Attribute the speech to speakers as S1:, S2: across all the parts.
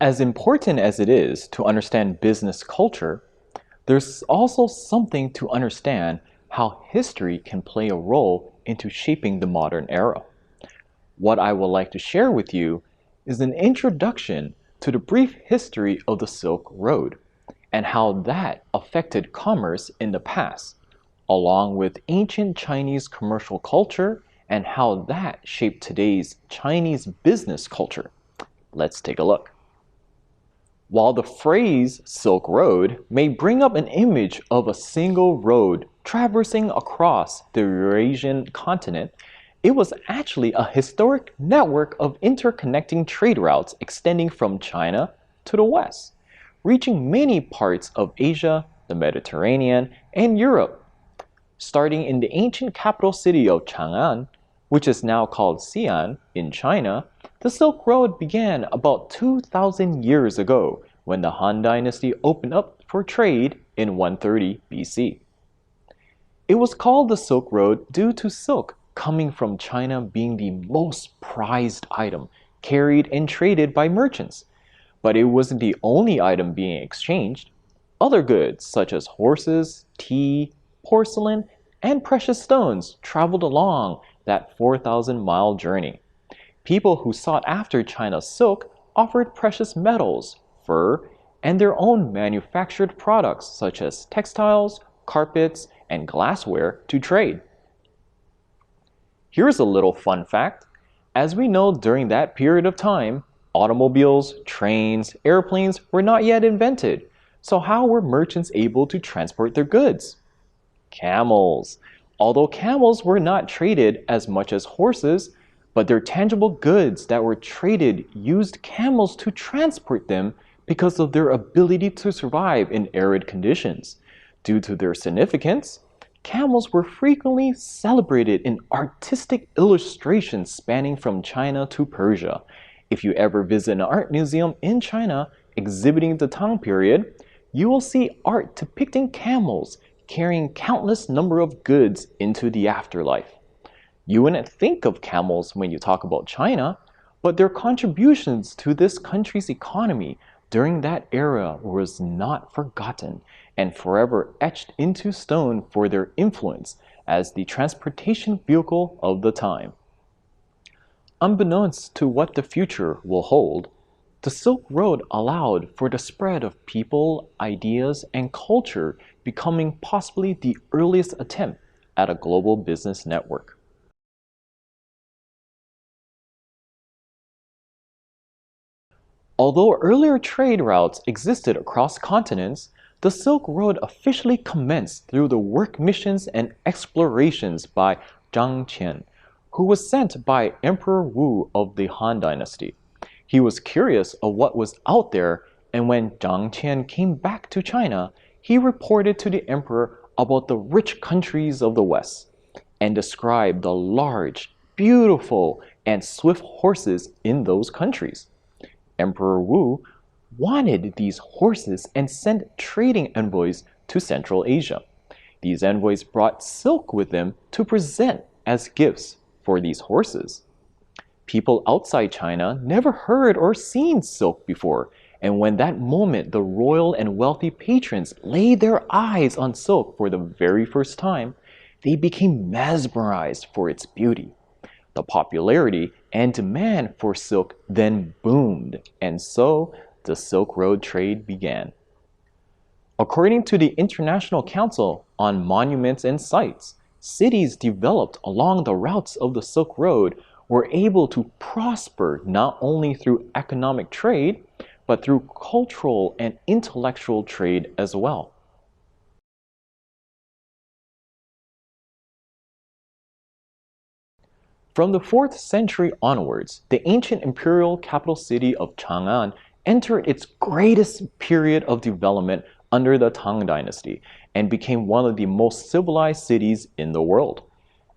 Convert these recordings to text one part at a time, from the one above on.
S1: As important as it is to understand business culture, there's also something to understand how history can play a role into shaping the modern era. What I would like to share with you is an introduction to the brief history of the Silk Road and how that affected commerce in the past, along with ancient Chinese commercial culture and how that shaped today's Chinese business culture. Let's take a look. While the phrase Silk Road may bring up an image of a single road traversing across the Eurasian continent, it was actually a historic network of interconnecting trade routes extending from China to the west, reaching many parts of Asia, the Mediterranean, and Europe. Starting in the ancient capital city of Chang'an, which is now called Xi'an in China, the Silk Road began about 2,000 years ago when the Han Dynasty opened up for trade in 130 BC. It was called the Silk Road due to silk coming from China being the most prized item carried and traded by merchants. But it wasn't the only item being exchanged. Other goods such as horses, tea, porcelain, and precious stones traveled along that 4,000-mile journey. People who sought after China's silk offered precious metals, fur, and their own manufactured products such as textiles, carpets, and glassware to trade. Here's a little fun fact. As we know, during that period of time, automobiles, trains, airplanes were not yet invented. So how were merchants able to transport their goods? Camels. Although camels were not traded as much as horses, but their tangible goods that were traded used camels to transport them because of their ability to survive in arid conditions. Due to their significance, camels were frequently celebrated in artistic illustrations spanning from China to Persia. If you ever visit an art museum in China exhibiting the Tang period, you will see art depicting camels carrying countless number of goods into the afterlife. You wouldn't think of camels when you talk about China, but their contributions to this country's economy during that era was not forgotten and forever etched into stone for their influence as the transportation vehicle of the time. Unbeknownst to what the future will hold, the Silk Road allowed for the spread of people, ideas, and culture, becoming possibly the earliest attempt at a global business network. Although earlier trade routes existed across continents, the Silk Road officially commenced through the work missions and explorations by Zhang Qian, who was sent by Emperor Wu of the Han Dynasty. He was curious of what was out there, and when Zhang Qian came back to China, he reported to the emperor about the rich countries of the West and described the large, beautiful, and swift horses in those countries. Emperor Wu wanted these horses and sent trading envoys to Central Asia. These envoys brought silk with them to present as gifts for these horses. People outside China never heard or seen silk before, and when that moment the royal and wealthy patrons laid their eyes on silk for the very first time, they became mesmerized for its beauty. The popularity and demand for silk then boomed, and so the Silk Road trade began. According to the International Council on Monuments and Sites, cities developed along the routes of the Silk Road were able to prosper not only through economic trade, but through cultural and intellectual trade as well. From the 4th century onwards, the ancient imperial capital city of Chang'an entered its greatest period of development under the Tang Dynasty and became one of the most civilized cities in the world.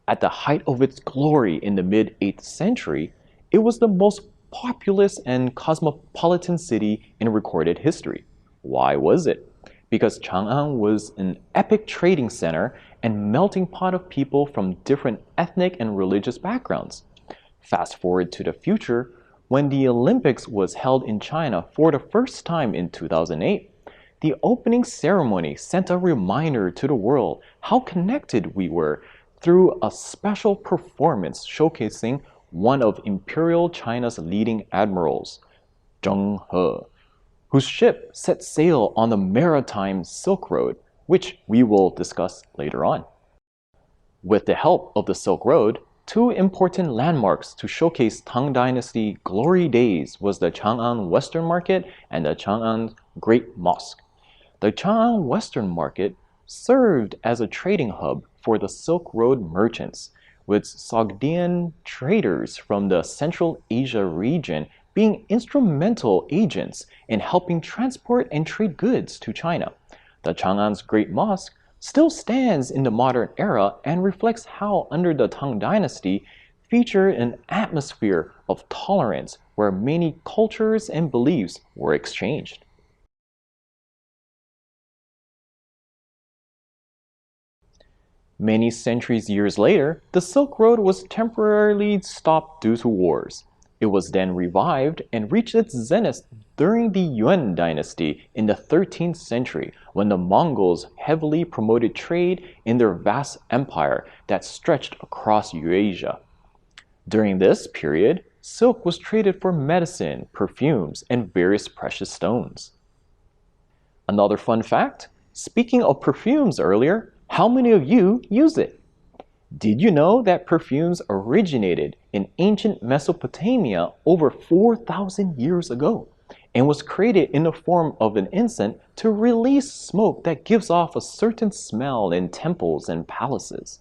S1: At the height of its glory in the mid-8th century, it was the most populous and cosmopolitan city in recorded history. Why was it? Because Chang'an was an epic trading center and melting pot of people from different ethnic and religious backgrounds. Fast forward to the future, when the Olympics was held in China for the first time in 2008, the opening ceremony sent a reminder to the world how connected we were through a special performance showcasing one of Imperial China's leading admirals, Zheng He, whose ship set sail on the maritime Silk Road, which we will discuss later on. With the help of the Silk Road, two important landmarks to showcase Tang Dynasty glory days was the Chang'an Western Market and the Chang'an Great Mosque. The Chang'an Western Market served as a trading hub for the Silk Road merchants, with Sogdian traders from the Central Asia region being instrumental agents in helping transport and trade goods to China. The Chang'an's Great Mosque still stands in the modern era and reflects how, under the Tang Dynasty, featured an atmosphere of tolerance where many cultures and beliefs were exchanged. Many centuries years later, the Silk Road was temporarily stopped due to wars. It was then revived and reached its zenith during the Yuan dynasty in the 13th century, when the Mongols heavily promoted trade in their vast empire that stretched across Eurasia. During this period, silk was traded for medicine, perfumes, and various precious stones. Another fun fact, speaking of perfumes earlier, how many of you use it? Did you know that perfumes originated in ancient Mesopotamia over 4,000 years ago and was created in the form of an incense to release smoke that gives off a certain smell in temples and palaces?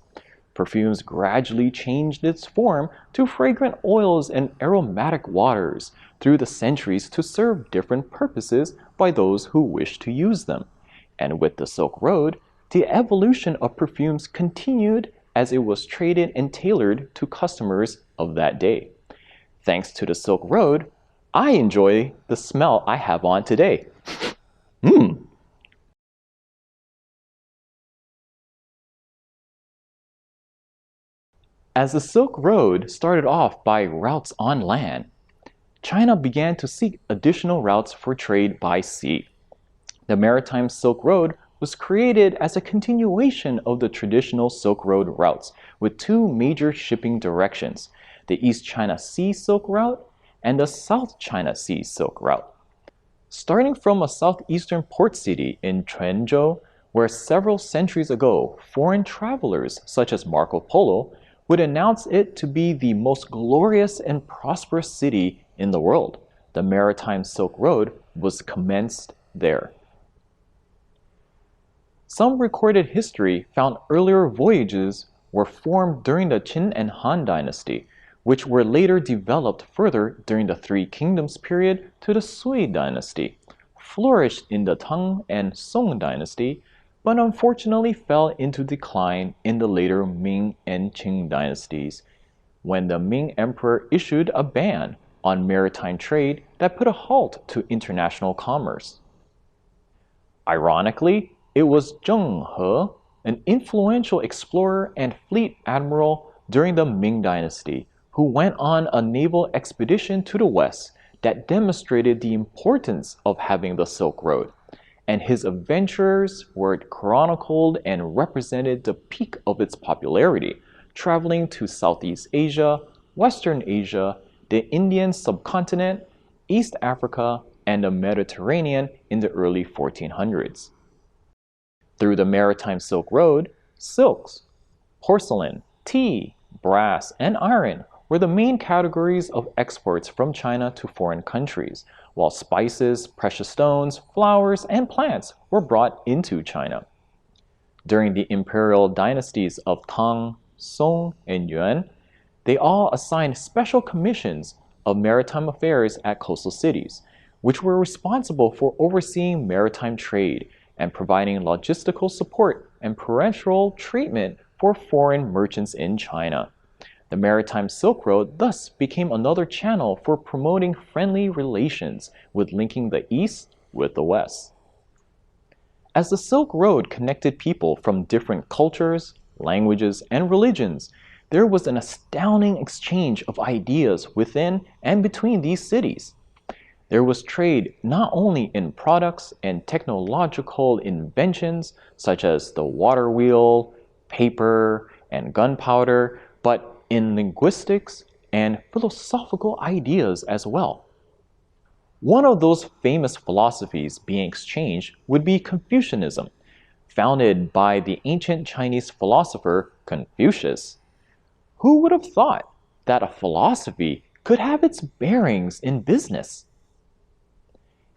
S1: Perfumes gradually changed its form to fragrant oils and aromatic waters through the centuries to serve different purposes by those who wished to use them. And with the Silk Road, the evolution of perfumes continued as it was traded and tailored to customers of that day. Thanks to the Silk Road, I enjoy the smell I have on today. As the Silk Road started off by routes on land, China began to seek additional routes for trade by sea. The Maritime Silk Road was created as a continuation of the traditional Silk Road routes with two major shipping directions, the East China Sea Silk Route and the South China Sea Silk Route. Starting from a southeastern port city in Quanzhou, where several centuries ago foreign travelers such as Marco Polo would announce it to be the most glorious and prosperous city in the world, the Maritime Silk Road was commenced there. Some recorded history found earlier voyages were formed during the Qin and Han dynasty, which were later developed further during the Three Kingdoms period to the Sui dynasty, flourished in the Tang and Song dynasty, but unfortunately fell into decline in the later Ming and Qing dynasties, when the Ming emperor issued a ban on maritime trade that put a halt to international commerce. Ironically, it was Zheng He, an influential explorer and fleet admiral during the Ming dynasty, who went on a naval expedition to the west that demonstrated the importance of having the Silk Road, and his adventures were chronicled and represented the peak of its popularity, traveling to Southeast Asia, Western Asia, the Indian subcontinent, East Africa, and the Mediterranean in the early 1400s. Through the Maritime Silk Road, silks, porcelain, tea, brass, and iron were the main categories of exports from China to foreign countries, while spices, precious stones, flowers, and plants were brought into China. During the imperial dynasties of Tang, Song, and Yuan, they all assigned special commissions of maritime affairs at coastal cities, which were responsible for overseeing maritime trade and providing logistical support and preferential treatment for foreign merchants in China. The Maritime Silk Road thus became another channel for promoting friendly relations with linking the East with the West. As the Silk Road connected people from different cultures, languages, and religions, there was an astounding exchange of ideas within and between these cities. There was trade not only in products and technological inventions such as the water wheel, paper, and gunpowder, but in linguistics and philosophical ideas as well. One of those famous philosophies being exchanged would be Confucianism, founded by the ancient Chinese philosopher Confucius. Who would have thought that a philosophy could have its bearings in business?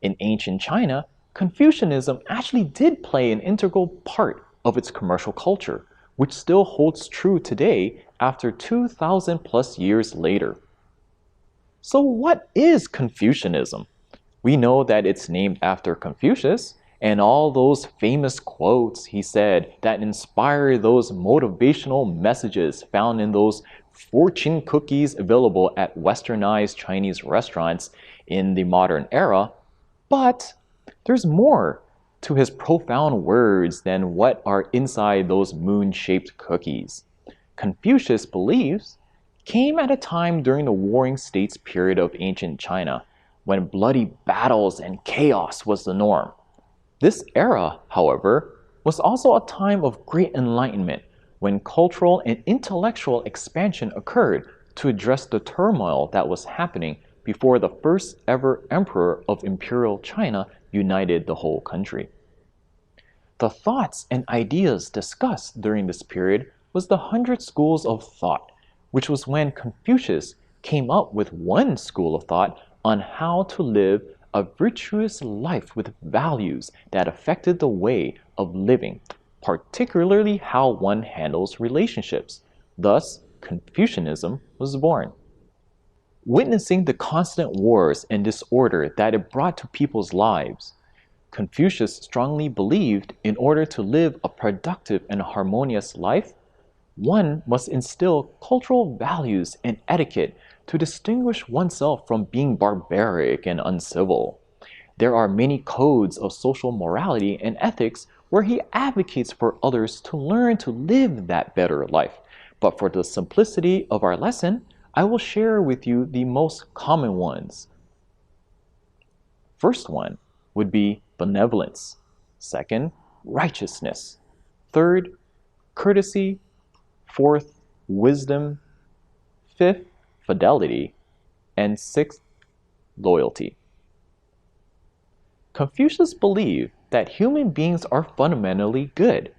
S1: In ancient China, Confucianism actually did play an integral part of its commercial culture, which still holds true today after 2,000 plus years later. So what is Confucianism? We know that it's named after Confucius and all those famous quotes he said that inspire those motivational messages found in those fortune cookies available at westernized Chinese restaurants in the modern era. But there's more to his profound words than what are inside those moon-shaped cookies. Confucius' beliefs came at a time during the Warring States period of ancient China, when bloody battles and chaos was the norm. This era, however, was also a time of great enlightenment, when cultural and intellectual expansion occurred to address the turmoil that was happening before the first ever emperor of Imperial China united the whole country. The thoughts and ideas discussed during this period was the 100 Schools of Thought, which was when Confucius came up with one school of thought on how to live a virtuous life with values that affected the way of living, particularly how one handles relationships. Thus, Confucianism was born. Witnessing the constant wars and disorder that it brought to people's lives, Confucius strongly believed in order to live a productive and harmonious life, one must instill cultural values and etiquette to distinguish oneself from being barbaric and uncivil. There are many codes of social morality and ethics where he advocates for others to learn to live that better life. But for the simplicity of our lesson, I will share with you the most common ones. First one would be benevolence. Second, righteousness. Third, courtesy. Fourth, wisdom. Fifth, fidelity. And sixth, loyalty. Confucius believed that human beings are fundamentally good.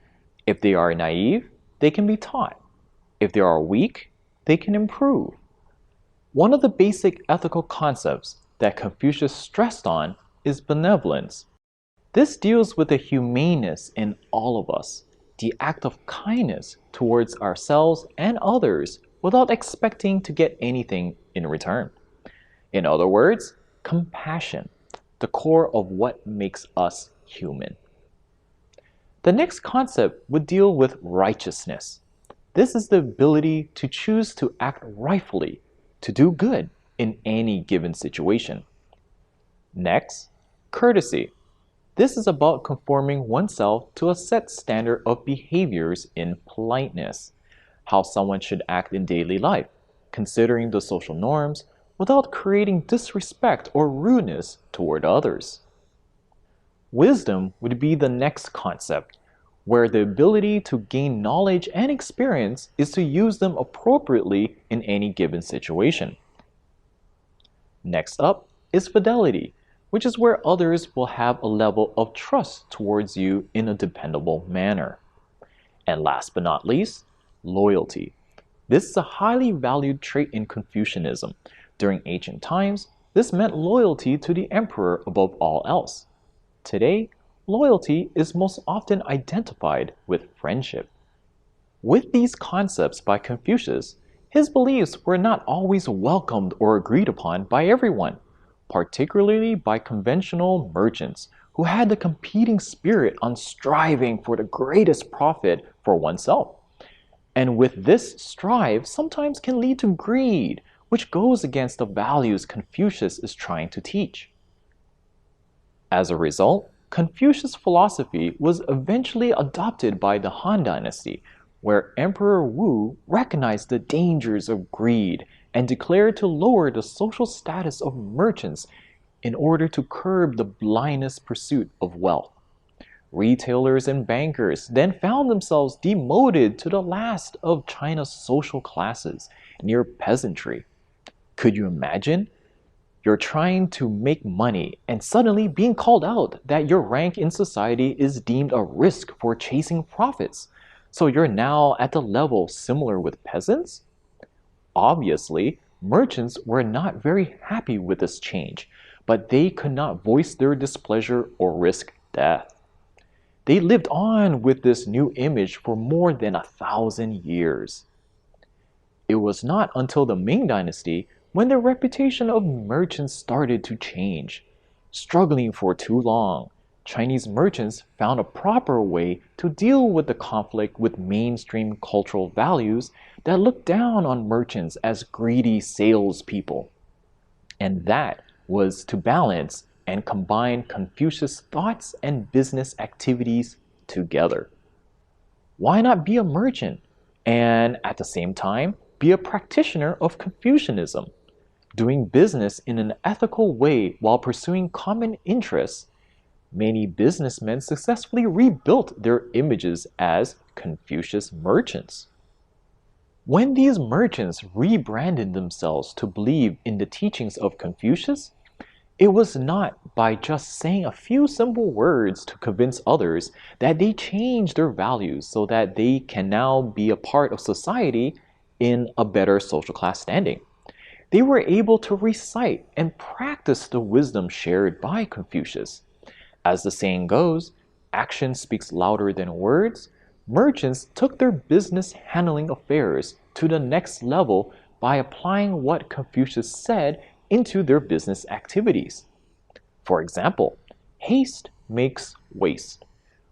S1: If they are naive, they can be taught. If they are weak, they can improve. One of the basic ethical concepts that Confucius stressed on is benevolence. This deals with the humaneness in all of us, the act of kindness towards ourselves and others without expecting to get anything in return. In other words, compassion, the core of what makes us human. The next concept would deal with righteousness. This is the ability to choose to act rightfully, to do good in any given situation. Next, courtesy. This is about conforming oneself to a set standard of behaviors in politeness, how someone should act in daily life, considering the social norms without creating disrespect or rudeness toward others. Wisdom would be the next concept, where the ability to gain knowledge and experience is to use them appropriately in any given situation. Next up is fidelity, which is where others will have a level of trust towards you in a dependable manner. And last but not least, loyalty. This is a highly valued trait in Confucianism. During ancient times, this meant loyalty to the emperor above all else. Today, loyalty is most often identified with friendship. With these concepts by Confucius, his beliefs were not always welcomed or agreed upon by everyone, particularly by conventional merchants who had the competing spirit on striving for the greatest profit for oneself. And with this strive sometimes can lead to greed, which goes against the values Confucius is trying to teach. As a result, Confucius' philosophy was eventually adopted by the Han Dynasty, where Emperor Wu recognized the dangers of greed and declared to lower the social status of merchants in order to curb the blindness pursuit of wealth. Retailers and bankers then found themselves demoted to the last of China's social classes, near peasantry. Could you imagine? You're trying to make money and suddenly being called out that your rank in society is deemed a risk for chasing profits. So you're now at the level similar with peasants? Obviously, merchants were not very happy with this change, but they could not voice their displeasure or risk death. They lived on with this new image for more than 1,000 years. It was not until the Ming Dynasty when the reputation of merchants started to change. Struggling for too long, Chinese merchants found a proper way to deal with the conflict with mainstream cultural values that looked down on merchants as greedy salespeople. And that was to balance and combine Confucius' thoughts and business activities together. Why not be a merchant and at the same time be a practitioner of Confucianism, doing business in an ethical way while pursuing common interests? Many businessmen successfully rebuilt their images as Confucius merchants. When these merchants rebranded themselves to believe in the teachings of Confucius, it was not by just saying a few simple words to convince others that they changed their values so that they can now be a part of society in a better social class standing. They were able to recite and practice the wisdom shared by Confucius. As the saying goes, action speaks louder than words. Merchants took their business handling affairs to the next level by applying what Confucius said into their business activities. For example, haste makes waste.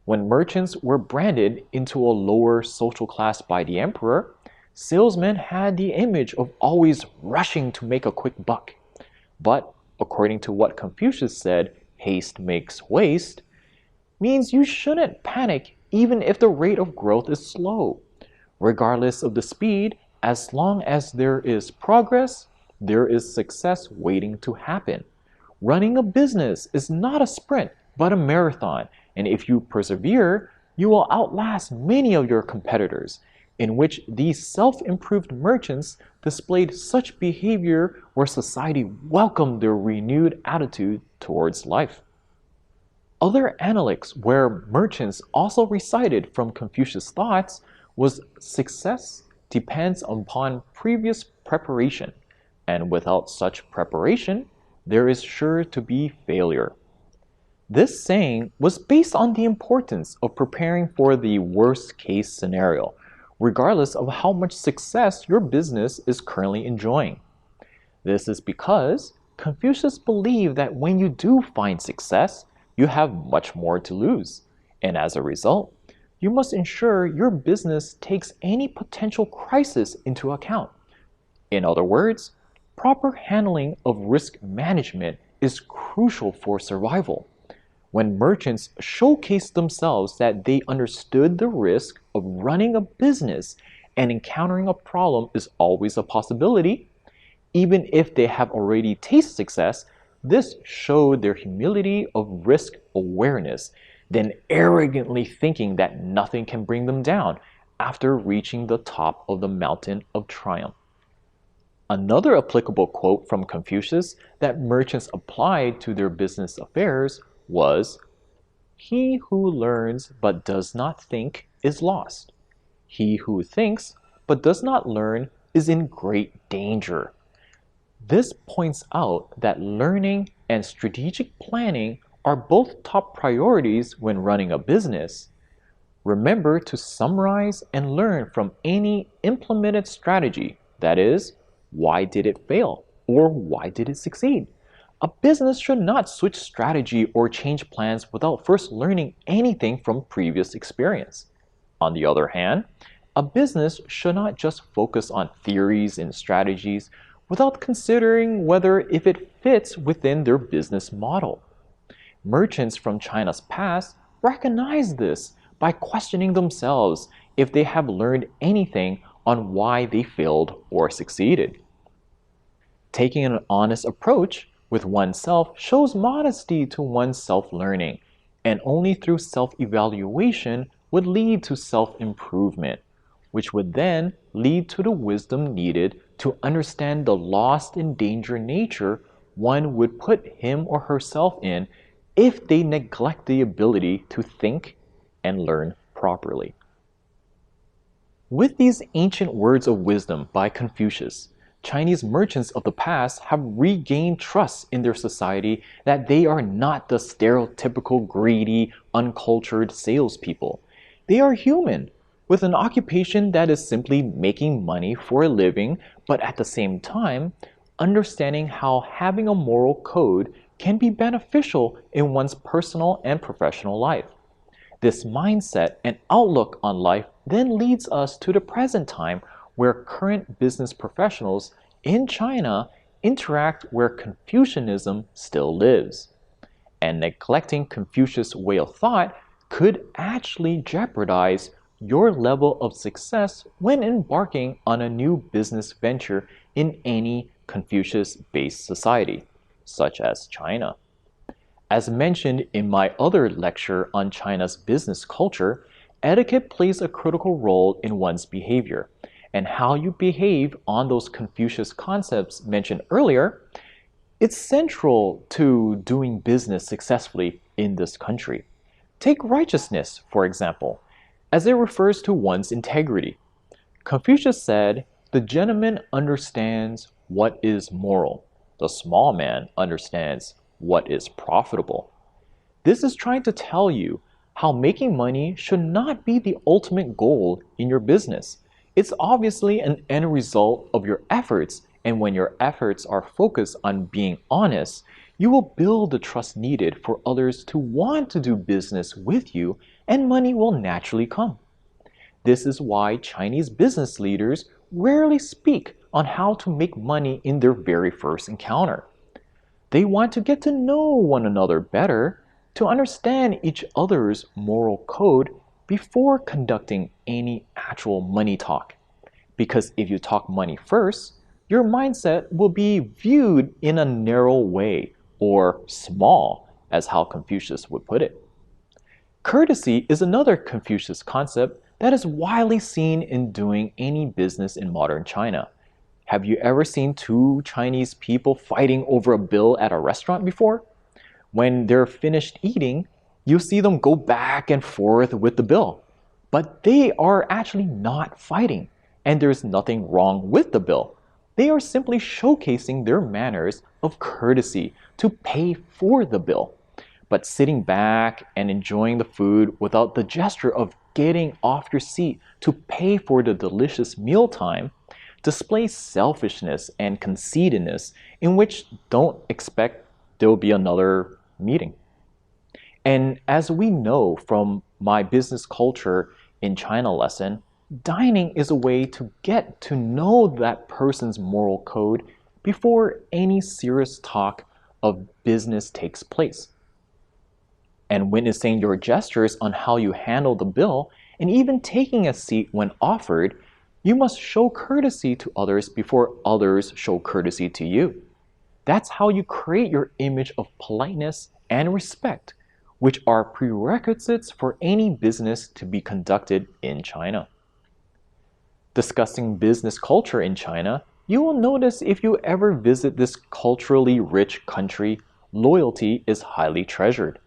S1: When merchants were branded into a lower social class by the emperor, salesmen had the image of always rushing to make a quick buck. But according to what Confucius said, haste makes waste, means you shouldn't panic even if the rate of growth is slow. Regardless of the speed, as long as there is progress, there is success waiting to happen. Running a business is not a sprint, but a marathon, and if you persevere, you will outlast many of your competitors, in which these self-improved merchants displayed such behavior where society welcomed their renewed attitude towards life. Other analects where merchants also recited from Confucius' thoughts was success depends upon previous preparation, and without such preparation, there is sure to be failure. This saying was based on the importance of preparing for the worst case scenario, regardless of how much success your business is currently enjoying. This is because Confucius believed that when you do find success, you have much more to lose, and as a result, you must ensure your business takes any potential crisis into account. In other words, proper handling of risk management is crucial for survival. When merchants showcased themselves that they understood the risk of running a business and encountering a problem is always a possibility, even if they have already tasted success, this showed their humility of risk awareness, then arrogantly thinking that nothing can bring them down after reaching the top of the mountain of triumph. Another applicable quote from Confucius that merchants applied to their business affairs was, "He who learns but does not think is lost. He who thinks but does not learn is in great danger." This points out that learning and strategic planning are both top priorities when running a business. Remember to summarize and learn from any implemented strategy. That is, why did it fail? Or why did it succeed? A business should not switch strategy or change plans without first learning anything from previous experience. On the other hand, a business should not just focus on theories and strategies without considering whether if it fits within their business model. Merchants from China's past recognized this by questioning themselves if they have learned anything on why they failed or succeeded. Taking an honest approach with oneself shows modesty to one's self-learning, and only through self-evaluation would lead to self-improvement, which would then lead to the wisdom needed to understand the lost and danger nature one would put him or herself in if they neglect the ability to think and learn properly. With these ancient words of wisdom by Confucius, Chinese merchants of the past have regained trust in their society that they are not the stereotypical greedy, uncultured salespeople. They are human, with an occupation that is simply making money for a living, but at the same time, understanding how having a moral code can be beneficial in one's personal and professional life. This mindset and outlook on life then leads us to the present time where current business professionals in China interact where Confucianism still lives. And neglecting Confucius' way of thought could actually jeopardize your level of success when embarking on a new business venture in any Confucius-based society, such as China. As mentioned in my other lecture on China's business culture, etiquette plays a critical role in one's behavior, and how you behave on those Confucius concepts mentioned earlier, it's central to doing business successfully in this country. Take righteousness, for example, as it refers to one's integrity. Confucius said, "The gentleman understands what is moral. The small man understands what is profitable." This is trying to tell you how making money should not be the ultimate goal in your business. It's obviously an end result of your efforts, and when your efforts are focused on being honest, you will build the trust needed for others to want to do business with you, and money will naturally come. This is why Chinese business leaders rarely speak on how to make money in their very first encounter. They want to get to know one another better, to understand each other's moral code before conducting any actual money talk. Because if you talk money first, your mindset will be viewed in a narrow way, or small, as how Confucius would put it. Courtesy is another Confucius concept that is widely seen in doing any business in modern China. Have you ever seen two Chinese people fighting over a bill at a restaurant before? When they're finished eating, you see them go back and forth with the bill. But they are actually not fighting, and there's nothing wrong with the bill. They are simply showcasing their manners of courtesy to pay for the bill. But sitting back and enjoying the food without the gesture of getting off your seat to pay for the delicious mealtime displays selfishness and conceitedness in which don't expect there will be another meeting. And as we know from my business culture in China lesson, dining is a way to get to know that person's moral code before any serious talk of business takes place. And witnessing your gestures on how you handle the bill, and even taking a seat when offered, you must show courtesy to others before others show courtesy to you. That's how you create your image of politeness and respect, which are prerequisites for any business to be conducted in China. Discussing business culture in China, you will notice if you ever visit this culturally rich country, loyalty is highly treasured.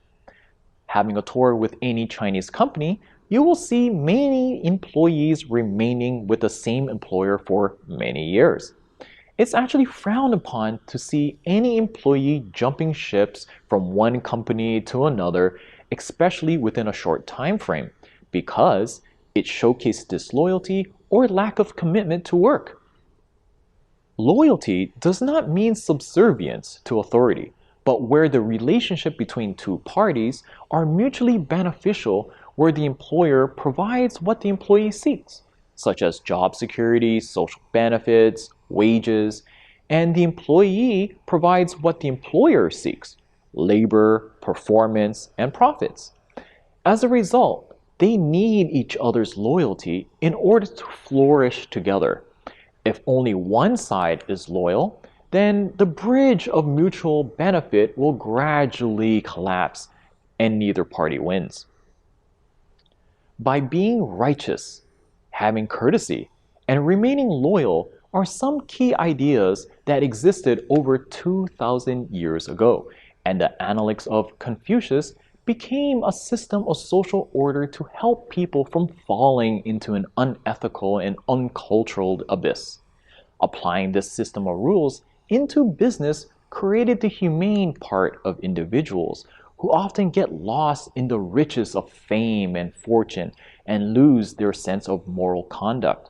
S1: Having a tour with any Chinese company, you will see many employees remaining with the same employer for many years. It's actually frowned upon to see any employee jumping ships from one company to another, especially within a short time frame, because it showcases disloyalty or lack of commitment to work. Loyalty does not mean subservience to authority, but where the relationship between two parties are mutually beneficial, where the employer provides what the employee seeks, such as job security, social benefits, wages, and the employee provides what the employer seeks, labor, performance, and profits. As a result, they need each other's loyalty in order to flourish together. If only one side is loyal, then the bridge of mutual benefit will gradually collapse and neither party wins. By being righteous, having courtesy, and remaining loyal are some key ideas that existed over 2,000 years ago, and the Analects of Confucius became a system of social order to help people from falling into an unethical and uncultured abyss. Applying this system of rules into business created the humane part of individuals who often get lost in the riches of fame and fortune and lose their sense of moral conduct.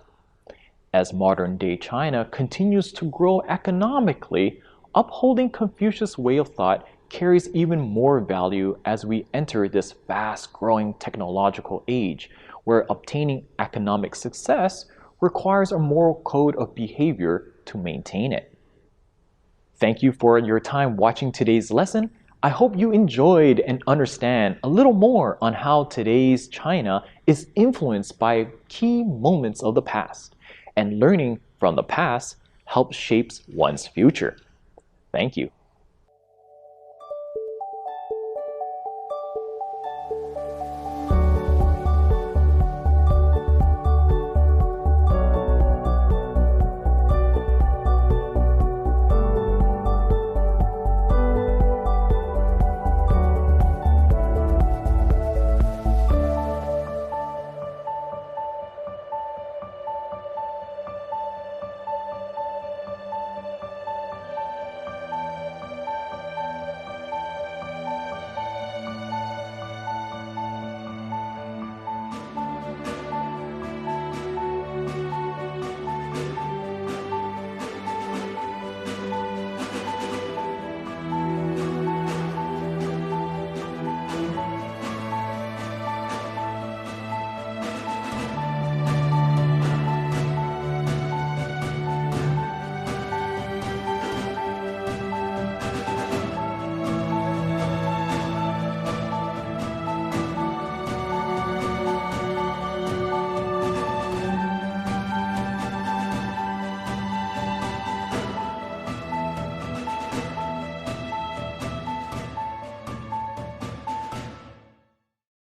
S1: As modern day China continues to grow economically, upholding Confucius' way of thought carries even more value as we enter this fast growing technological age where obtaining economic success requires a moral code of behavior to maintain it. Thank you for your time watching today's lesson. I hope you enjoyed and understand a little more on how today's China is influenced by key moments of the past, and learning from the past helps shape one's future. Thank you.